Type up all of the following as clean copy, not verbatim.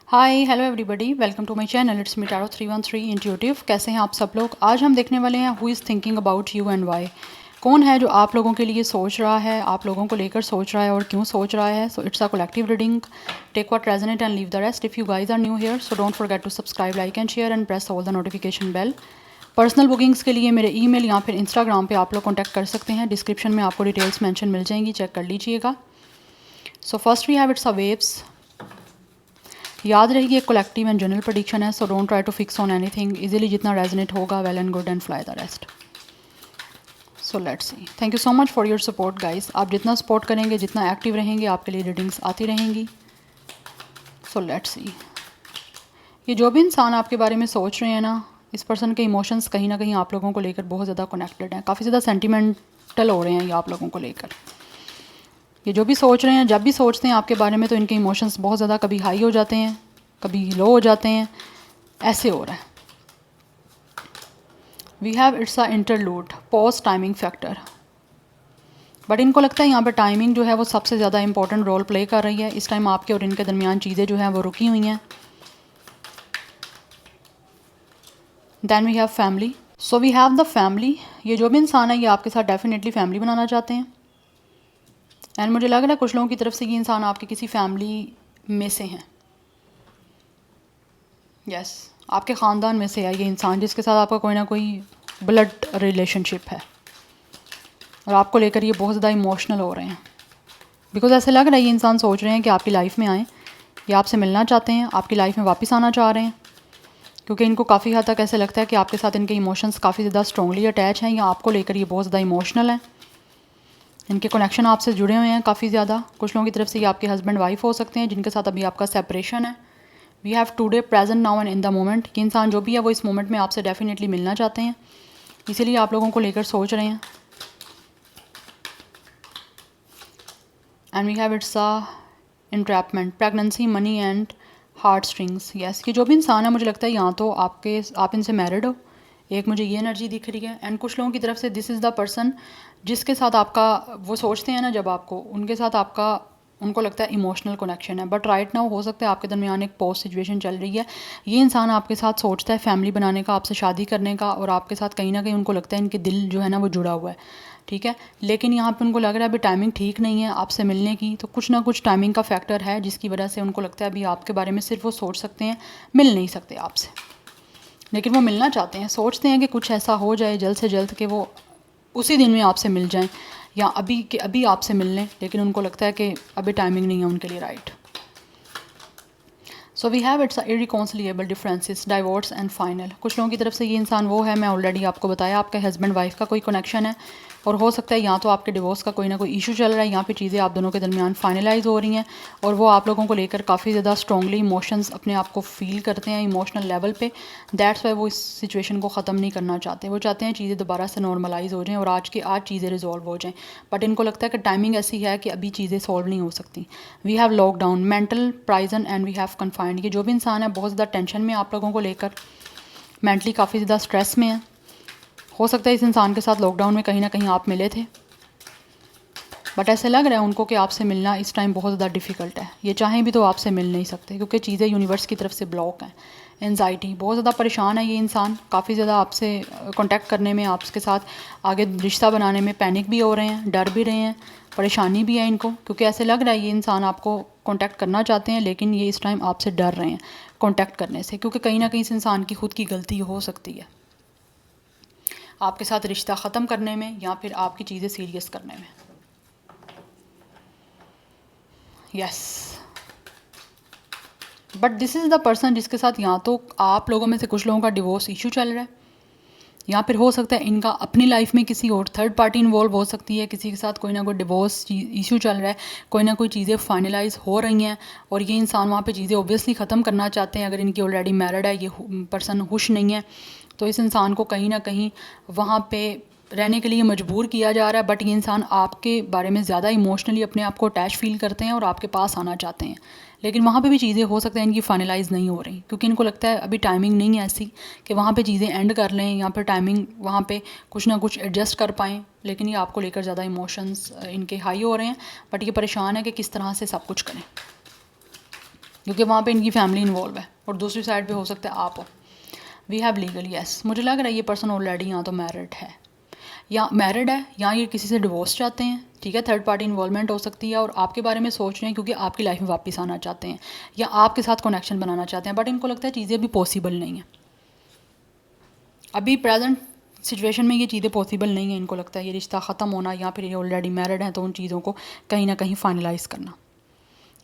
Hi hello everybody, welcome to my channel. It's me tarot 313 intuitive. कैसे हैं आप सब लोग? आज हम देखने वाले हैं who is thinking about you and why. कौन है जो आप लोगों के लिए सोच रहा है, आप लोगों को लेकर सोच रहा है और क्यों सोच रहा है। So it's a collective reading. Take what resonate and leave the rest. If you guys are new here so don't forget to subscribe, like and share and press all the notification bell. Personal bookings के लिए मेरे email या फिर Instagram पे आप लोग contact कर सकते हैं। डिस्क्रिप्शन में आपको डिटेल्स मेंशन मिल जाएंगी, चेक कर लीजिएगा। So first we have it's a waves. याद रहेगी एक कलेक्टिव एंड जनरल प्रेडिक्शन है, so don't try to fix on anything. Easily जितना रेजोनेट होगा, well and good, and fly the rest. So let's see. Thank you so much for your support guys. आप जितना support करेंगे, जितना active रहेंगे, आपके लिए रीडिंग्स आती रहेंगी। सो लेट्स सी। ये जो भी इंसान आपके बारे में सोच रहे हैं ना, इस पर्सन के इमोशंस कहीं ना कहीं आप लोगों को लेकर बहुत ज़्यादा कनेक्टेड हैं। काफ़ी ज़्यादा सेंटिमेंटल हो रहे हैं ये आप लोगों को लेकर। ये जो भी सोच रहे हैं, जब भी सोचते हैं आपके बारे में, तो इनके इमोशंस बहुत ज़्यादा कभी हाई हो जाते हैं, कभी लो हो जाते हैं। ऐसे हो रहा है। We have it's a interlude, pause, timing factor. But इनको लगता है यहाँ पर टाइमिंग जो है वो सबसे ज़्यादा इंपॉर्टेंट रोल प्ले कर रही है। इस टाइम आपके और इनके दरमियान चीज़ें जो हैं वो रुकी हुई हैं। Then we have family. So we have the family. ये जो भी इंसान है, ये आपके साथ डेफिनेटली फैमिली बनाना चाहते हैं। एंड मुझे लग रहा है कुछ लोगों की तरफ से ये इंसान आपकी किसी फैमिली में से हैं। यस, आपके ख़ानदान में से है ये इंसान, जिसके साथ आपका कोई ना कोई ब्लड रिलेशनशिप है और आपको लेकर ये बहुत ज़्यादा इमोशनल हो रहे हैं। बिकॉज ऐसे लग रहा है ये इंसान सोच रहे हैं कि आपकी लाइफ में आएँ, ये आपसे मिलना चाहते हैं, आपकी लाइफ में वापस आना चाह रहे हैं। क्योंकि इनको काफ़ी हद तक ऐसे लगता है कि आपके साथ इनके इमोशंस काफ़ी ज़्यादा स्ट्रॉन्गली अटैच हैं, या आपको लेकर ये बहुत ज़्यादा इमोशनल हैं। इनके कनेक्शन आपसे जुड़े हुए हैं काफ़ी ज़्यादा। कुछ लोगों की तरफ से ये आपके हस्बैंड वाइफ हो सकते हैं, जिनके साथ अभी आपका सेपरेशन है। We have today, present, now and in the moment. ये इंसान जो भी है वो इस मोमेंट में आपसे डेफिनेटली मिलना चाहते हैं, इसीलिए आप लोगों को लेकर सोच रहे हैं। And we have it's a entrapment, pregnancy, money and heart strings. Yes, ये जो भी इंसान है, मुझे लगता है यहाँ तो आप इनसे मैरिड हो। एक मुझे ये एनर्जी दिख रही है। एंड कुछ लोगों की तरफ से दिस इज़ द पर्सन जिसके साथ आपका, वो सोचते हैं ना जब आपको, उनके साथ आपका, उनको लगता है इमोशनल कनेक्शन है। बट राइट नाउ हो सकता है आपके दरमियान एक पोस्ट सिचुएशन चल रही है। ये इंसान आपके साथ सोचता है फैमिली बनाने का, आपसे शादी करने का, और आपके साथ कहीं ना कहीं उनको लगता है इनके दिल जो है ना वो जुड़ा हुआ है। ठीक है, लेकिन यहाँ पे उनको लग रहा है अभी टाइमिंग ठीक नहीं है आपसे मिलने की। तो कुछ ना कुछ टाइमिंग का फैक्टर है, जिसकी वजह से उनको लगता है अभी आपके बारे में सिर्फ वो सोच सकते हैं, मिल नहीं सकते आपसे। लेकिन वो मिलना चाहते हैं, सोचते हैं कि कुछ ऐसा हो जाए जल्द से जल्द कि वो उसी दिन में आपसे मिल जाएं, या अभी के अभी आपसे मिल लें। लेकिन उनको लगता है कि अभी टाइमिंग नहीं है उनके लिए right. So we have it's irreconcilable differences, divorce and final. कुछ लोगों की तरफ से ये इंसान वो है, मैं ऑलरेडी आपको बताया, आपके हस्बैंड वाइफ का कोई कनेक्शन है, और हो सकता है यहाँ तो आपके डिवोर्स का कोई ना कोई इशू चल रहा है। यहाँ पे चीज़ें आप दोनों के दरमियान फाइनलाइज हो रही हैं, और वो आप लोगों को लेकर काफ़ी ज़्यादा स्ट्रॉन्गली इमोशंस अपने आप को फील करते हैं इमोशनल लेवल पे। दैट्स वाई वो इस सिचुएशन को ख़त्म नहीं करना चाहते। वो चाहते हैं चीज़ें दोबारा से नॉर्मलाइज हो जाएँ और आज चीज़ें रिजॉल्व हो जाएँ। बट इनको लगता है कि टाइमिंग ऐसी है कि अभी चीज़ें सॉल्व नहीं हो सकती। We have lockdown, mental prison and we have confined. ये जो भी इंसान है बहुत ज़्यादा टेंशन में आप लोगों को लेकर, मेंटली काफ़ी ज़्यादा स्ट्रेस में है। हो सकता है इस इंसान के साथ लॉकडाउन में कहीं ना कहीं आप मिले थे, बट ऐसे लग रहा है उनको कि आपसे मिलना इस टाइम बहुत ज़्यादा डिफ़िकल्ट है। ये चाहें भी तो आपसे मिल नहीं सकते, क्योंकि चीज़ें यूनिवर्स की तरफ से ब्लॉक हैं। एनजाइटी, बहुत ज़्यादा परेशान है ये इंसान, काफ़ी ज़्यादा आपसे कांटेक्ट करने में, आपके साथ आगे रिश्ता बनाने में पैनिक भी हो रहे हैं, डर भी रहे हैं, परेशानी भी है इनको। क्योंकि ऐसे लग रहा है ये इंसान आपको कांटेक्ट करना चाहते हैं, लेकिन ये इस टाइम आपसे डर रहे हैं कांटेक्ट करने से, क्योंकि कहीं ना कहीं इस इंसान की खुद की गलती हो सकती है आपके साथ रिश्ता ख़त्म करने में, या फिर आपकी चीज़ें सीरियस करने में। Yes, but this is the person जिसके साथ यहाँ तो आप लोगों में से कुछ लोगों का डिवोर्स इशू चल रहा है, या फिर हो सकता है इनका अपनी लाइफ में किसी और थर्ड पार्टी इन्वॉल्व हो सकती है, किसी के साथ कोई ना कोई डिवोर्स इशू चल रहा है, कोई ना कोई चीज़ें फाइनलाइज हो रही हैं, और ये इंसान वहाँ पे चीज़ें ऑब्वियसली ख़त्म करना चाहते हैं। अगर इनकी ऑलरेडी मैरिड है, ये पर्सन खुश नहीं है, तो इस इंसान को कहीं ना कहीं वहाँ पे रहने के लिए मजबूर किया जा रहा है। बट ये इंसान आपके बारे में ज़्यादा इमोशनली अपने आप को अटैच फील करते हैं और आपके पास आना चाहते हैं। लेकिन वहाँ पे भी चीज़ें हो सकता है इनकी फाइनलाइज नहीं हो रही, क्योंकि इनको लगता है अभी टाइमिंग नहीं है ऐसी कि वहाँ पे चीज़ें एंड कर लें, या फिर टाइमिंग वहाँ पे कुछ ना कुछ एडजस्ट कर पाएँ। लेकिन ये आपको लेकर ज़्यादा इमोशंस इनके हाई हो रहे हैं, बट ये परेशान है कि किस तरह से सब कुछ करें। क्योंकि वहाँ पे इनकी फैमिली इन्वॉल्व है और दूसरी साइड पे हो सकता है आप हो। वी हैव लीगल यस, मुझे लग रहा है ये पर्सन ऑलरेडी यहाँ तो मैरिड है, या मैरिड है या ये किसी से डिवोर्स चाहते हैं, ठीक है। थर्ड पार्टी इन्वॉल्वमेंट हो सकती है और आपके बारे में सोच रहे हैं क्योंकि आपकी लाइफ में वापस आना चाहते हैं या आपके साथ कनेक्शन बनाना चाहते हैं, बट इनको लगता है चीज़ें अभी पॉसिबल नहीं है। अभी प्रेजेंट सिचुएशन में ये चीज़ें पॉसिबल नहीं है। इनको लगता है ये रिश्ता ख़त्म होना या फिर ये ऑलरेडी मैरिड हैं तो उन चीज़ों को कहीं ना कहीं फाइनलाइज़ करना,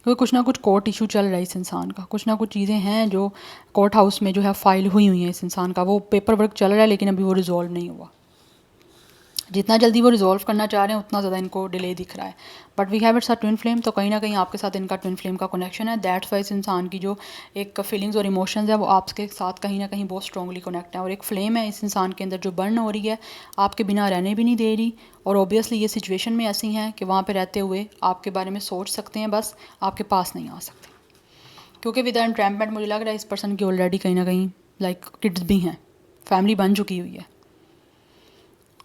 क्योंकि कुछ ना कुछ कोर्ट इशू चल रहा है इस इंसान का, कुछ ना कुछ चीज़ें हैं जो कोर्ट हाउस में जो है फाइल हुई हैं इस इंसान का, वो पेपर वर्क चल रहा है लेकिन अभी वो रिजॉल्व नहीं हुआ। जितना जल्दी वो रिजॉल्व करना चाह रहे हैं उतना ज़्यादा इनको डिले दिख रहा है। But we have it's a twin flame, तो कहीं ना कहीं आपके साथ इनका ट्विन फ्लेम का कनेक्शन है। दैट्स वाई इस इंसान की जो एक फीलिंग्स और इमोशंस है वो आपके साथ कहीं ना कहीं बहुत स्ट्रांगली कनेक्ट है, और एक फ्लेम है इस इंसान के अंदर जो बर्न हो रही है, आपके बिना रहने भी नहीं दे रही। और ऑब्वियसली ये सिचुएशन में ऐसी हैं कि वहाँ पर रहते हुए आपके बारे में सोच सकते हैं, बस आपके पास नहीं आ सकते, क्योंकि विद एंट्रैपमेंट मुझे लग रहा है इस पर्सन की ऑलरेडी कहीं ना कहीं लाइक किड्स भी हैं, फैमिली बन चुकी हुई है।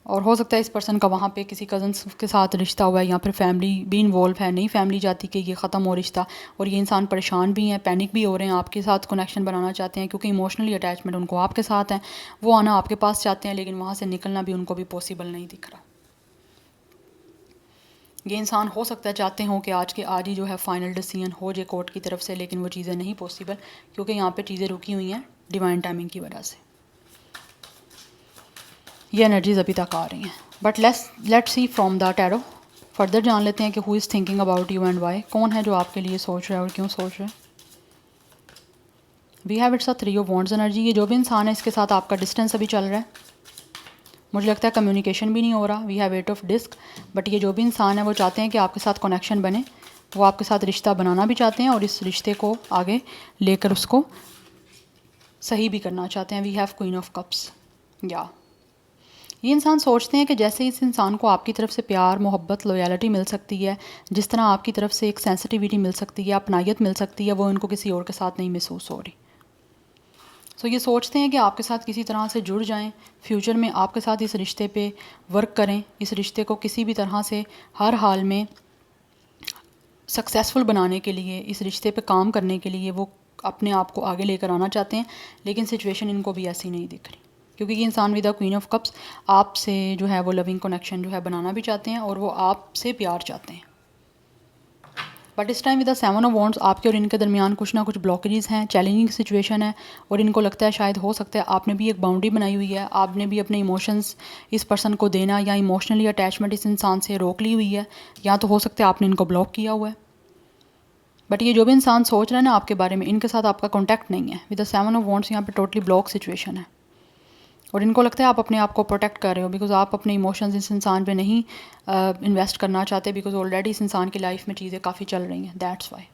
और हो सकता है इस पर्सन का वहाँ पे किसी कज़न्स के साथ रिश्ता हुआ है या फिर फैमिली भी इन्वॉल्व है, नहीं फैमिली चाहती कि ये ख़त्म हो रिश्ता, और ये इंसान परेशान भी हैं, पैनिक भी हो रहे हैं, आपके साथ कनेक्शन बनाना चाहते हैं क्योंकि इमोशनली अटैचमेंट उनको आपके साथ है, वो आना आपके पास चाहते हैं लेकिन वहाँ से निकलना भी उनको भी पॉसिबल नहीं दिख रहा। ये इंसान हो सकता है चाहते हों कि आज के आज ही जो है फ़ाइनल डिसीजन हो जाए कोर्ट की तरफ से, लेकिन वो चीज़ें नहीं पॉसिबल क्योंकि यहाँ पे चीज़ें रुकी हुई हैं डिवाइन टाइमिंग की वजह से। ये एनर्जीज अभी तक आ रही हैं, but let's see from the tarot further जान लेते हैं कि who is thinking about you and why, कौन है जो आपके लिए सोच रहा है और क्यों सोच रहा है। We have it's a 3 of wands energy. ये जो भी इंसान है इसके साथ आपका डिस्टेंस अभी चल रहा है, मुझे लगता है कम्युनिकेशन भी नहीं हो रहा। We have 8 of disc, but ये जो भी इंसान है वो चाहते हैं कि आपके साथ कनेक्शन बने, वो आपके साथ रिश्ता बनाना भी चाहते हैं और इस रिश्ते को आगे लेकर उसको सही भी करना चाहते हैं। We have queen of cups. या ये इंसान सोचते हैं कि जैसे इस इंसान को आपकी तरफ से प्यार, मोहब्बत, लॉयल्टी मिल सकती है, जिस तरह आपकी तरफ से एक सेंसिटिविटी मिल सकती है, अपनायत मिल सकती है, वो इनको किसी और के साथ नहीं महसूस हो रही। सो ये सोचते हैं कि आपके साथ किसी तरह से जुड़ जाएं, फ्यूचर में आपके साथ इस रिश्ते पे वर्क करें, इस रिश्ते को किसी भी तरह से हर हाल में सक्सेसफुल बनाने के लिए, इस रिश्ते पे काम करने के लिए वो अपने आप को आगे लेकर आना चाहते हैं, लेकिन सिचुएशन इनको भी ऐसी नहीं दिख रही क्योंकि ये इंसान with the queen of cups आपसे जो है वो लविंग कनेक्शन जो है बनाना भी चाहते हैं और वो आपसे प्यार चाहते हैं। बट इस time with the 7 of wands आपके और इनके दरमियान कुछ ना कुछ ब्लॉकेजेस हैं, चैलेंजिंग सिचुएशन है, और इनको लगता है शायद हो सकता है आपने भी एक बाउंड्री बनाई हुई है, आपने भी अपने इमोशंस इस पर्सन को देना या इमोशनली अटैचमेंट इस इंसान से रोक ली हुई है, या तो हो सकता है आपने इनको ब्लॉक किया हुआ है। बट ये जो भी इंसान सोच रहा है ना आपके बारे में, इनके साथ आपका कॉन्टैक्ट नहीं है। विद द 7 ऑफ वॉन्ड्स यहाँ पे टोटली ब्लॉक सिचुएशन है और इनको लगता है आप अपने आप को प्रोटेक्ट कर रहे हो बिकॉज आप अपने इमोशंस इस इंसान पे नहीं इन्वेस्ट करना चाहते बिकॉज ऑलरेडी इस इंसान की लाइफ में चीज़ें काफ़ी चल रही हैं, दैट्स वाई।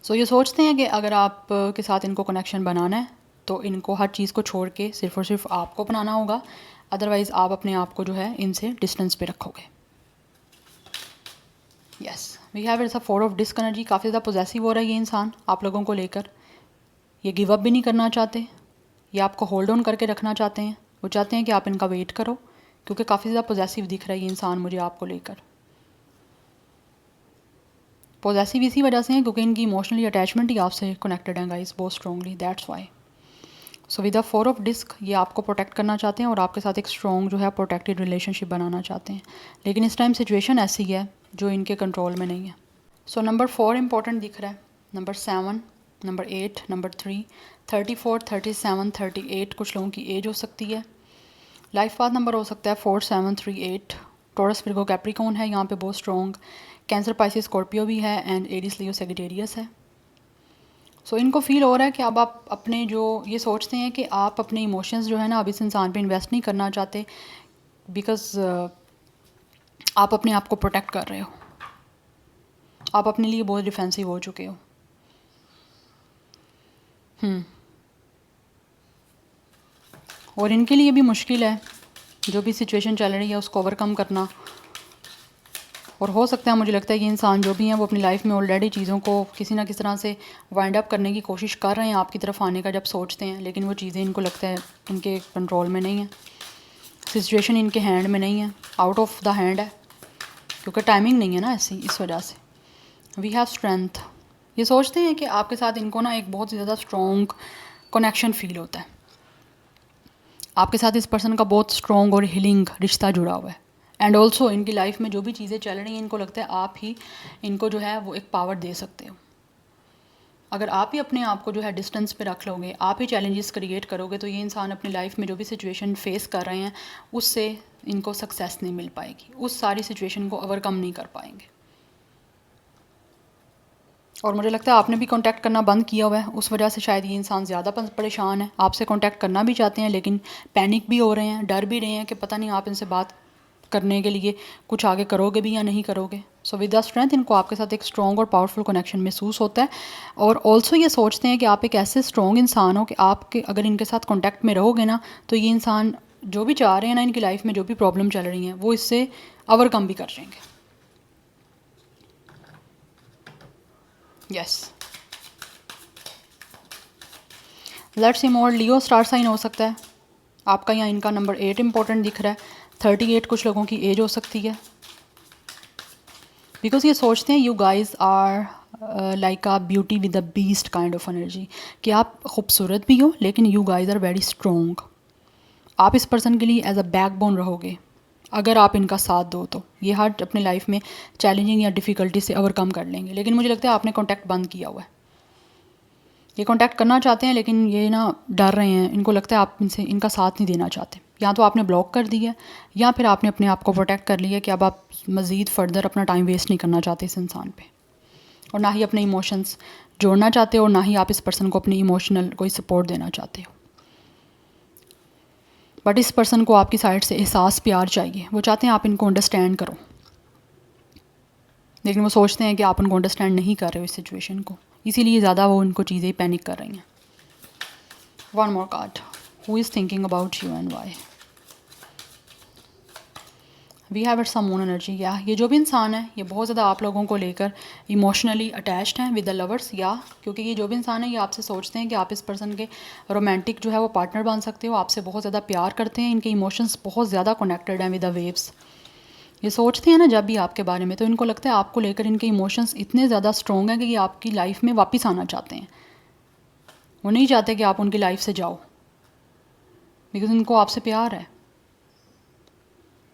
सो ये सोचते हैं कि अगर आप के साथ इनको कनेक्शन बनाना है तो इनको हर चीज़ को छोड़ के सिर्फ और सिर्फ आपको अपनाना होगा, अदरवाइज़ आप अपने आप को जो है इनसे डिस्टेंस पे रखोगे। Yes, we have it's a 4 of disc energy. काफ़ी ज़्यादा पोजेसिव हो रहा है ये इंसान आप लोगों को लेकर, ये गिव अप भी नहीं करना चाहते, ये आपको होल्ड ऑन करके रखना चाहते हैं, वो चाहते हैं कि आप इनका वेट करो क्योंकि काफ़ी ज़्यादा पोजेसिव दिख रहा है ये इंसान मुझे आपको लेकर। पोजेसिव इसी वजह से हैं क्योंकि इनकी इमोशनली अटैचमेंट ही आपसे कनेक्टेड है गाइस बहुत strongly, that's why. So with the 4 of disc ये आपको प्रोटेक्ट करना चाहते हैं और आपके साथ एक स्ट्रॉन्ग जो है प्रोटेक्टेड रिलेशनशिप बनाना चाहते हैं, लेकिन इस टाइम सिचुएशन ऐसी है जो इनके कंट्रोल में नहीं है। सो नंबर 4 इंपॉर्टेंट दिख रहा है, नंबर 7, नंबर 8, नंबर 3, 34, 37, 38 कुछ लोगों की एज हो सकती है। लाइफ पाथ नंबर हो सकता है 4, 7, 3, 8। टॉरस, विर्गो, कैप्रिकॉर्न है यहाँ पे बहुत स्ट्रॉन्ग, कैंसर, पाइसिस, स्कॉर्पियो भी है एंड एरीज, लियो, सैजिटेरियस है। सो इनको फील हो रहा है कि अब आप अपने जो ये सोचते हैं कि आप अपने इमोशंस जो है ना अब इस इंसान पे इन्वेस्ट नहीं करना चाहते बिकॉज आप अपने आप को प्रोटेक्ट कर रहे हो, आप अपने लिए बहुत डिफेंसिव हो चुके हो। और इनके लिए भी मुश्किल है जो भी सिचुएशन चल रही है उसको ओवरकम करना, और हो सकता है मुझे लगता है कि इंसान जो भी हैं वो अपनी लाइफ में ऑलरेडी चीज़ों को किसी ना किसी तरह से वाइंड अप करने की कोशिश कर रहे हैं आपकी तरफ आने का जब सोचते हैं, लेकिन वो चीज़ें इनको लगता है इनके कंट्रोल में नहीं है, सिचुएशन इनके हैंड में नहीं है, आउट ऑफ द हैंड है क्योंकि टाइमिंग नहीं है ना ऐसी, इस वजह से। We have strength. ये सोचते हैं कि आपके साथ इनको ना एक बहुत ज़्यादा स्ट्रॉन्ग कनेक्शन फील होता है, आपके साथ इस पर्सन का बहुत स्ट्रॉन्ग और हीलिंग रिश्ता जुड़ा हुआ है। एंड ऑल्सो इनकी लाइफ में जो भी चीज़ें चल रही हैं इनको लगता है आप ही इनको जो है वो एक पावर दे सकते हो। अगर आप ही अपने आप को जो है डिस्टेंस पे रख लोगे, आप ही चैलेंजेस क्रिएट करोगे, तो ये इंसान अपनी लाइफ में जो भी सिचुएशन फेस कर रहे हैं उससे इनको सक्सेस नहीं मिल पाएगी, उस सारी सिचुएशन को ओवरकम नहीं कर पाएंगे। और मुझे लगता है आपने भी कांटेक्ट करना बंद किया हुआ है, उस वजह से शायद ये इंसान ज़्यादा परेशान है। आपसे कांटेक्ट करना भी चाहते हैं लेकिन पैनिक भी हो रहे हैं, डर भी रहे हैं कि पता नहीं आप इनसे बात करने के लिए कुछ आगे करोगे भी या नहीं करोगे। सो विद द स्ट्रेंथ इनको आपके साथ एक स्ट्रॉन्ग और पावरफुल कनेक्शन महसूस होता है। और ऑल्सो ये सोचते हैं कि आप एक ऐसे स्ट्रॉन्ग इंसान हो कि आपके अगर इनके साथ कॉन्टैक्ट में रहोगे ना तो ये इंसान जो भी चाह रहे हैं ना, इनकी लाइफ में जो भी प्रॉब्लम चल रही हैं वो इससे ओवरकम भी कर जाएंगे। Yes, let's see more. Leo star sign हो सकता है आपका, यहाँ इनका नंबर 8 इंपॉर्टेंट दिख रहा है। 38 कुछ लोगों की एज हो सकती है, बिकॉज ये सोचते हैं you guys are like a beauty with a beast kind of energy, कि आप खूबसूरत भी हो लेकिन you guys are very strong. आप इस पर्सन के लिए एज अ बैकबोन रहोगे अगर आप इनका साथ दो तो। ये हर अपनी लाइफ में चैलेंजिंग या डिफ़िकल्टी से ओवरकम कर लेंगे। लेकिन मुझे लगता है आपने कॉन्टैक्ट बंद किया हुआ है। ये कॉन्टैक्ट करना चाहते हैं लेकिन ये ना डर रहे हैं, इनको लगता है आप इनसे इनका साथ नहीं देना चाहते। या तो आपने ब्लॉक कर दिया या फिर आपने अपने आप को प्रोटेक्ट कर लिया कि अब आप मज़ीद फर्दर अपना टाइम वेस्ट नहीं करना चाहते इस इंसान पे, और ना ही अपने इमोशंस जोड़ना चाहते हो, और ना ही आप इस पर्सन को अपनी इमोशनल कोई सपोर्ट देना चाहते हो। बट इस पर्सन को आपकी साइड से एहसास प्यार चाहिए, वो चाहते हैं आप इनको अंडरस्टैंड करो, लेकिन वो सोचते हैं कि आप उनको अंडरस्टैंड नहीं कर रहे हो इस सिचुएशन को, इसीलिए ज़्यादा वो उनको चीज़ें पैनिक कर रही हैं। One more card, who is thinking about you and why. We have it some moon energy. या ये जो भी इंसान है ये बहुत ज़्यादा आप लोगों को लेकर इमोशनली अटैच्ड हैं विद द लवर्स, या क्योंकि ये जो भी इंसान है ये आपसे सोचते हैं कि आप इस पर्सन के रोमांटिक जो है वो पार्टनर बन सकते हो, आपसे बहुत ज़्यादा प्यार करते हैं, इनके इमोशंस बहुत ज़्यादा कनेक्टेड हैं विद द वेव्स। ये सोचते हैं ना जब भी आपके बारे में, तो इनको लगता है आपको लेकर इनके इमोशंस इतने ज़्यादा स्ट्रॉन्ग हैं कि ये आपकी लाइफ में वापस आना चाहते हैं। वो नहीं चाहते कि आप उनकी लाइफ से जाओ, बिकॉज इनको आपसे प्यार है।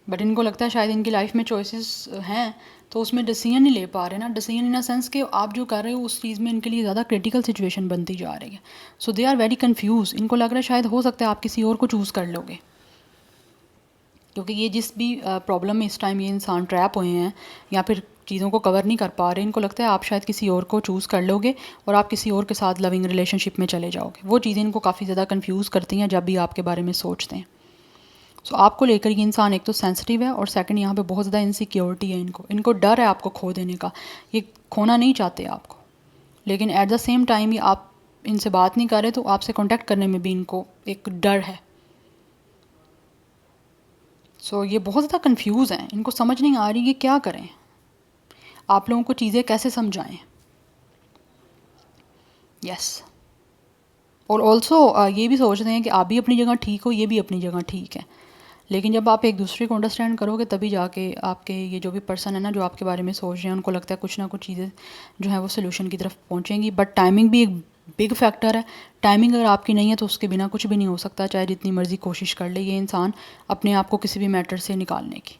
बट इनको लगता है शायद इनकी लाइफ में चॉइसेस हैं तो उसमें डिसीजन नहीं ले पा रहे ना। डिसीजन इन अ सेंस कि आप जो कर रहे हो उस चीज़ में इनके लिए ज़्यादा क्रिटिकल सिचुएशन बनती जा रही है। सो दे आर वेरी कन्फ्यूज। इनको लग रहा है शायद हो सकता है आप किसी और को चूज़ कर लोगे, क्योंकि ये जिस भी प्रॉब्लम में इस टाइम ये इंसान ट्रैप हुए हैं या फिर चीज़ों को कवर नहीं कर पा रहे, इनको लगता है आप शायद किसी और को चूज़ कर लोगे और आप किसी और के साथ लविंग रिलेशनशिप में चले जाओगे। वो चीज़ें इनको काफ़ी ज़्यादा कन्फ्यूज़ करती हैं जब भी आपके बारे में सोचते हैं। सो आपको लेकर ये इंसान एक तो सेंसिटिव है, और सेकंड यहाँ पे बहुत ज़्यादा इनसिक्योरिटी है। इनको डर है आपको खो देने का, ये खोना नहीं चाहते आपको, लेकिन एट द सेम टाइम ये आप इनसे बात नहीं कर रहे तो आपसे कांटेक्ट करने में भी इनको एक डर है। सो ये बहुत ज़्यादा कंफ्यूज हैं, इनको समझ नहीं आ रही ये क्या करें, आप लोगों को चीज़ें कैसे समझाएं। यस, और ऑल्सो ये भी सोच रहे हैं कि आप भी अपनी जगह ठीक हो, ये भी अपनी जगह ठीक है, लेकिन जब आप एक दूसरे को अंडरस्टैंड करोगे तभी जाके आपके ये जो भी पर्सन है ना जो आपके बारे में सोच रहे हैं उनको लगता है कुछ ना कुछ चीज़ें जो है वो सोल्यूशन की तरफ पहुंचेंगी। बट टाइमिंग भी एक बिग फैक्टर है। टाइमिंग अगर आपकी नहीं है तो उसके बिना कुछ भी नहीं हो सकता, चाहे जितनी मर्जी कोशिश कर ले ये इंसान अपने आप को किसी भी मैटर से निकालने की।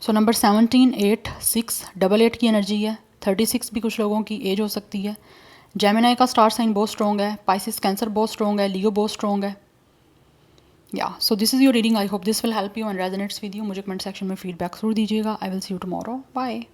सो नंबर 17, 8, 6, 88 की एनर्जी है। 36 भी कुछ लोगों की एज हो सकती है। जेमिनाई का स्टार साइन बहुत स्ट्रॉन्ग है, पाइसिस कैंसर बहुत स्ट्रॉन्ग है, लियो बहुत स्ट्रॉन्ग है। या so this is your reading. I hope this will help you and resonates with you. मुझे कमेंट सेक्शन में फीडबैक जरूर दीजिएगा। I will see you tomorrow. Bye.